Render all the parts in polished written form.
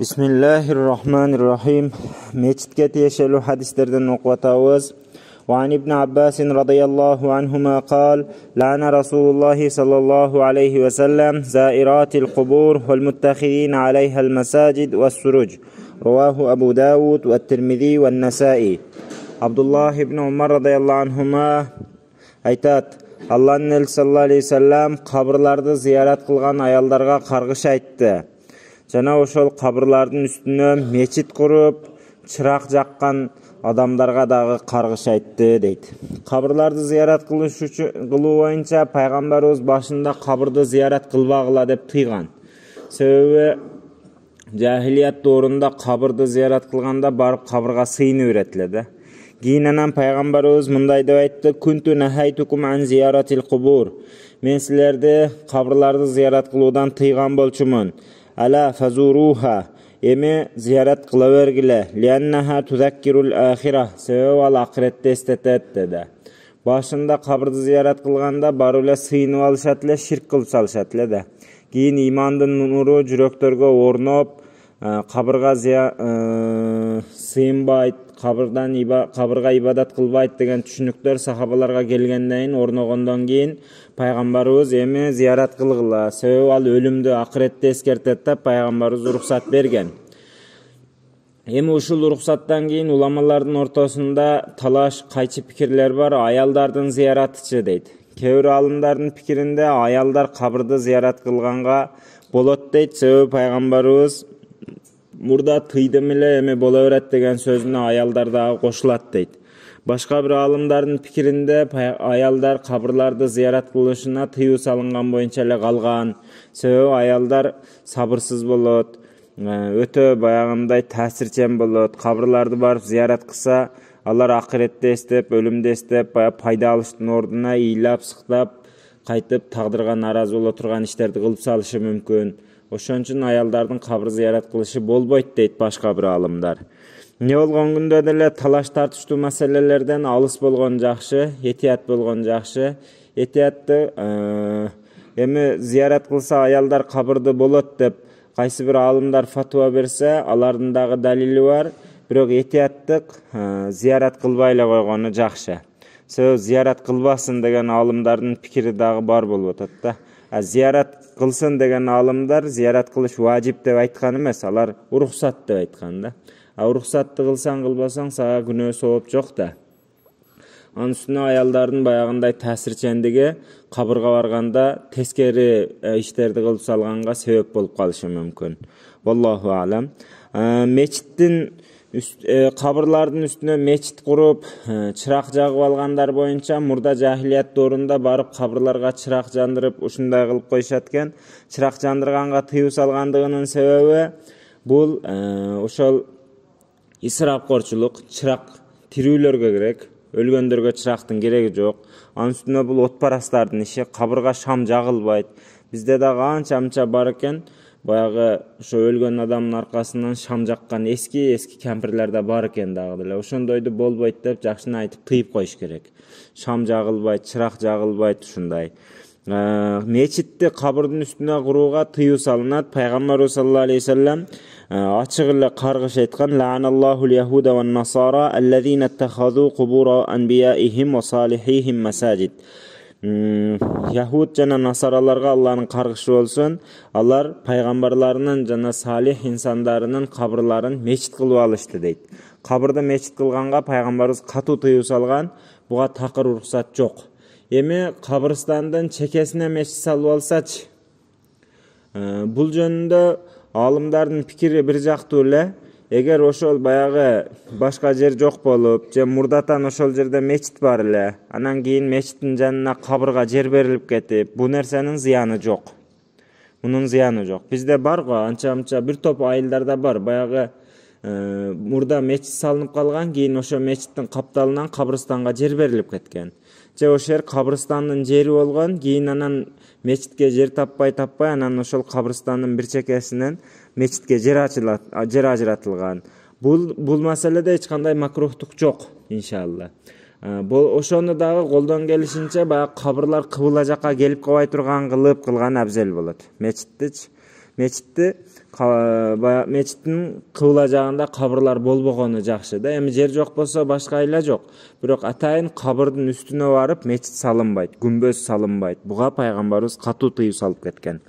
Bismillahirrahmanirrahim. Meçitke teşelü hadislerden okutawız. Ve an İbn Abbas radıyallahu anhuma قال: "La'na Rasulullah sallallahu aleyhi ve sellem zairatil kubur ve'l muttahidin aleyha'l mesacid ve's-suruc." Rawahu Abu Davud ve Tirmizi ve Nesai. Abdullah ibn Umar radıyallahu anhuma aytat: Allah'ın elçisi sallallahu aleyhi ve sellem kabırlarda ziyaret kılgan ayallarga kargış aytты. Жана ошол кабырлардын үстүнө мечит куруп, чырак жаккан адамдарга дагы каргыш айтты дейт. Кабырларды зиярат кылуу боюнча пайгамбарыбыз башында кабырды зиярат кылбагыла деп тыйган. Себеби жахилият доорунда кабырды зиярат кылганда барып кабырга сыйынып беретиле да. Кийин анан пайгамбарыбыз мындай деп айтты: "Күнтү нахайтукум ан зияратил кубур." Мен силерди кабырларды зиярат кылуудан тыйган болчумун. Ala fazuruha, emi ziyaret kıla vergile, liannaha tuzakkirul ahireh, sebebi al ahirette estetet dedi. Başında kabırdı ziyaret kılganda barule sıyınıp alışatile, şirk kılıp salışatile de. Keyin imandın nuru jüröktörgө ornop, kabırga sıyınbayt, kabırga ibadat kılbayt degen түшүнүктөр sahabalarga gelgenden ornogondan keyin Пайгамбарыбыз эми зиярат кылгыла. Себеби ал өлүмдү акыретте эскертет деп пайгамбарыбыз уруксат берген. Эми ушул уруксаттан кийин уламалардын ортосунда талаш, кайчы пикирлер бар. Аялдардын зияраты дейт. Кээ бир алымдардын пикиринде аялдар кабырды зиярат кылганга болот дейт. Себеби пайгамбарыбыз мурда тыйдым эле эми боло берет деген сөзүнө аялдар дагы кошулат дейт. Башка бир алымдардын пикиринде аялдар кабырларды зиярат кылышына тыюу салынган боюнча эле калган. Себеби аялдар сабырсыз болот, өтө баягындай таасирчен болот. Кабырларды барып зиярат кылса, алар акыретте эстеп, өлүмдү эстеп, пайда алыштын ордуна ыйлап, сыктап, кайтып тагдырга наразы боло турган иштерди кылып салышы мүмкүн. Ошон үчүн аялдардын кабыр зиярат кылышы болбойт дейт башка бир алымдар. Не болгон күндө деле талаш тартыштуу маселелерден алыс болгон жакшы, этият болгон жакшы. Этиятты эми зиярат кылса аялдар кабырды болот деп кайсы бир алымдар фатуа берсе, алардын дагы далили бар. Бирок этияттык зиярат кылбай эле койгону жакшы. Себеби зиярат кылбасын деген алымдардын пикири дагы бар болуп атат да. Зиярат кылсын деген алымдар зиярат кылыш важип деп айткан эмес, алар уруксат деп айткан да. Уруксатты кылсаң кылбасаң сага күнөө сооп жок да. Анын үстүнө аялдардын баягындай таасирчендиги кабырга барганда тескери иштерди кылып салганга себеп болуп калышы мүмкүн. Wallahu alam. Мечиттин кабырлардын үстүнө мечит куруп, чырак жагып алгандар боюнча мурда жахилият доорунда барып кабырларга чырак жандырып ушундай кылып коюшат экен. Чырак жандырганга тыюу салгандыгынын себеби бул ошол исрапкорчулук, чырак тирүүлөргө керек, өлгөндөргө чырактын кереги жок. Анын үстүнө бул отпарастардын иши, кабырга шам жагылбайт. Бизде дагы анча бар экен. Баягы ошо өлгөн адамдын аркасынан шам жаккан эски кемпирлер да бар экен дагы деле. Ошондойду болбойт деп жакшыны айтып тыйып коюш керек. Шам жагылбайт, чырак жагылбайт ушундай. Мечитти кабырдын үстүнө курууга тыюу салынат. Пайгамбарыбыз саллаллаху алейхи ve sellem ачык эле каргыш айткан: "Ла'аналлахул яхуда ван насара аллазина иттахазу кубура анбияихим ва салихихим масажид." Яхуд жана насараларга Аллахтын каргышы болсун. Алар пайгамбарларынын жана салих инсандарынын кабырларын мечит кылып алышты дейт. Кабырды мечит кылганга пайгамбарыбыз катуу тыюу салган. Буга такыр уруксат жок. Эми кабырстандын чекесине мечит салып алсачы, бул жөнүндө алымдардын пикири бир жактуу эле. Эгер ошол баягы башка жер жок болуп, же мурдатан ошол жерде мечит бар эле, анан кийин мечиттин жанына кабырга жер берилип кетип, бул нерсенин зыяны жок. Мунун зыяны жок. Бизде бар го, анча бир топ айылдарда бар. Баягы мурда мечит салынып калган, кийин ошо мечиттин капталынан кабырстанга жер берилип кеткен. Же ошол жер кабырстандын жери болгон, кийин анан мечитке жер таппай анан ошол кабырстандын бир чекесинен мечитке жер ажыратылган. Бул маселеде эч кандай макрухтук жок, иншалла. Ошону дагы колдон келишинче баягы кабырлар кыбыла жакка келип калбай турган кылып кылган абзел болот. Мечитти Мечиттин кыбла жагында кабырлар болбогону жакшы да. Эми жер жок болсо башка айла жок. Бирок атайын кабырдын үстүнө барып мечит салынбайт, күмбөз салынбайт. Буга пайгамбарыбыз катуу тыюу салып кеткен.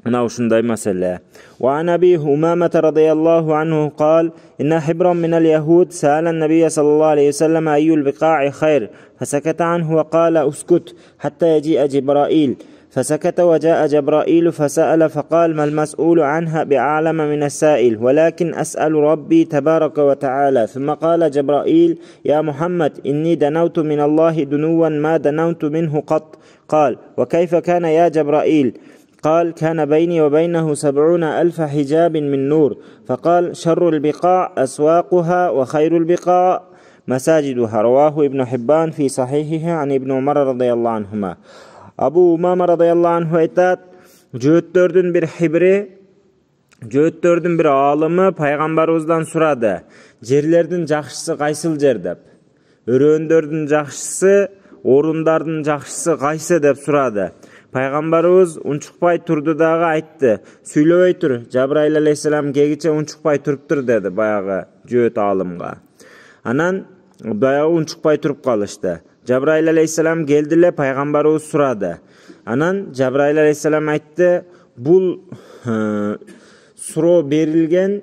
Мына ушундай маселе. وعن أبي أمامة رضي الله عنه قال إن حبرا من اليهود سأل النبي صلى الله عليه وسلم أي البقاع خير فسكت عنه وقال اسكت حتى يجيء جبرائيل فسكت وجاء جبرائيل فسأل فقال ما المسؤول عنها بأعلم من السائل ولكن أسأل ربي تبارك وتعالى ثم قال جبرائيل يا محمد إني دنوت من الله دنوا ما دنوت منه قط قال وكيف كان يا جبرائيل قال كان بيني وبينه 70,000 حجاب من نور فقال شر البقاع أسواقها وخير البقاع مساجدها رواه ابن حبان في صحيحه عن ابن عمر رضي الله عنهما. Abu Umama radıyallahu anh aytat, Jööttörдүн bir alımı paygambarыбыздан surады. Жерлердин жакшысы кайсыл жер деп. Өрөөндөрдүн жакшысы, орундардын жакшысы кайсы деп сурады. Пайгамбарыбыз унчукпай турду дагы айтты. Сүйлөбөй тур, Жабраил алейхиссалам кегиче унчукпай туруптур деди баягы Jööt алымга. Анан баягы унчукпай туруп калышты. Жабраил алейхиссалам келдиле, пайгамбарыбыз сурады. Анан Жабраил алейхиссалам айтты, бул суроо бергенге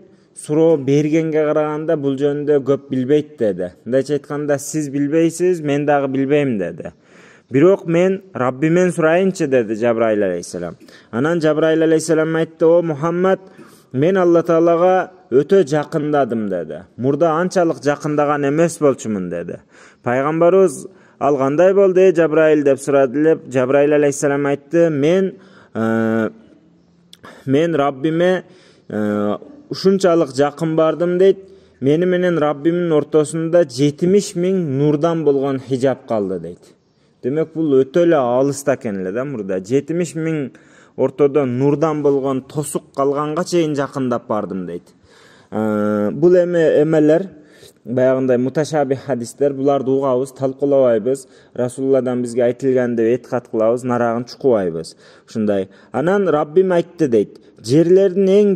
караганда бул жөнүндө көп билбейт деди. Мындайча айтканда, сиз билбейсиз, мен дагы билбейм деди. Бирок мен Раббимен сурайынчы деди Жабраил алейхиссалам. Анан Жабраил алейхиссалам айтты, о Мухаммад, мен Алла Таалага өтө жакындадым деди. Мурда анчалык жакындаган эмес болчумун деди. Пайгамбарыбыз ал кандай болду Жабраил деп сурады. Жабраил алейхиссалам айтты, мен Раббиме ушунчалык жакын бардым дейт. Мени менен Раббимдин ортосунда 70,000 нурдан болгон хижап калды дейт. Демек бул өтө эле алыста экен эле да мурда. 70,000 ортодо нурдан болгон тосук калганга чейин жакындап бардым дейт. Бул эмелер баягындай муташабих хадистер, буларды угабыз, талкуулабайбыз, Расулулладан бизге айтылган деп эткат кылабыз, нарагын чукубайбыз. Ушундай. Анан Раббим айтты дейт. Жерлердин эң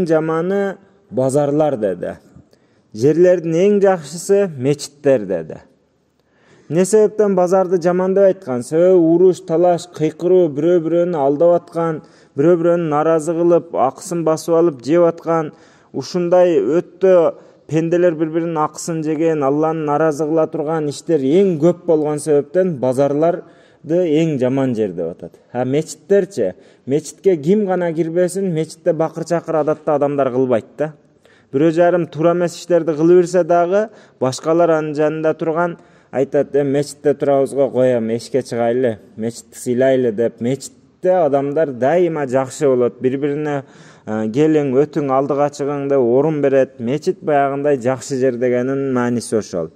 жаманы базарлар деди. Жерлердин эң жакшысы мечиттер деди. Не себептен базарды жаман деп айткан? Себеби уруш, талаш, кыйкыруу, бирөө-бирөөнү алдап аткан, бирөө-бирөөнү наразы кылып, акысын басып алып жеп аткан, ушундай өтө пенделер бири-биринин акысын жеген, Алланы наразы кыла турган иштер эң көп болгон себептен базарларды эң жаман жер деп атат. Мечиттерчи? Мечитке ким гана кирбесин, мечитте бакыр-чакыр адатта адамдар кылбайт да. Бирөө жарым туура эмес иштерди кылып берсе дагы, башкалар анын жанында турган айтат, мечитте турабыз го, коем, эшикке чыгайлы, мечитти сыйлайлы деп. Мечитте адамдар дайыма жакшы болот, бири-бирине келиң, өтүң, алдыга чыгың деп орун берет. Мечит баягындай жакшы жер дегенин мааниси ошол.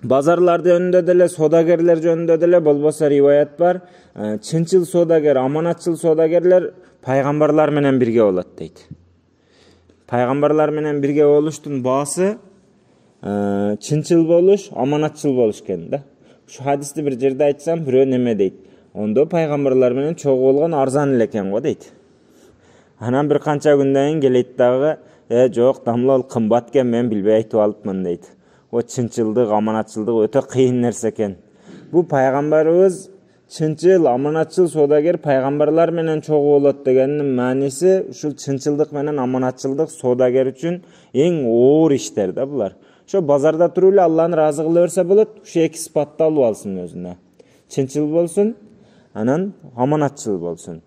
Базарлар жөнүндө деле, содагерлер жөнүндө деле болбосо риваят бар. Чынчыл содагер, аманатчыл содагерлер пайгамбарлар менен бирге болот дейт. Пайгамбарлар менен бирге болуштун баасы чынчыл болуш, аманатчыл болуш экен да. Ушу хадисти бир жерде айтсам, бирөө неме дейт? Ондо пайгамбарлар менен чогуу болгон арзан эле экен го дейт. Анан бир канча күндөн кийин келет дагы, жок, дамлал кымбат экен, мен билбей айтып алыпмын дейт. О чынчылдык, аманатчылдык өтө кыйын нерсе экен. Бул пайгамбарыбыз чынчыл, аманатчыл содагер пайгамбарлар менен чогуу болот дегенин мааниси ушул чынчылдык менен аманатчылдык содагер үчүн эң оор иштер да булар. Ошо базарда туруп эле Алланы ыраазы кыла берсе болот, ушу эки сыпатты алып алсын өзүнө. Чынчыл болсун, анан аманатчыл болсун.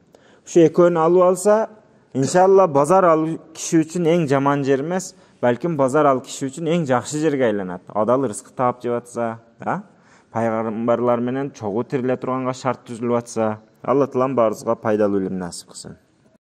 Ушу экөөнү алып алса, иншалла базар ал киши үчүн эң жаман жер эмес, балким базар ал киши үчүн эң жакшы жерге айланат. Адал рызык таап жеп атса, пайгамбарлар менен чогуу тириле турганга шарт түзүлүп атса, Алла Таалам баарыбызга пайдалуу илим насип кылсын.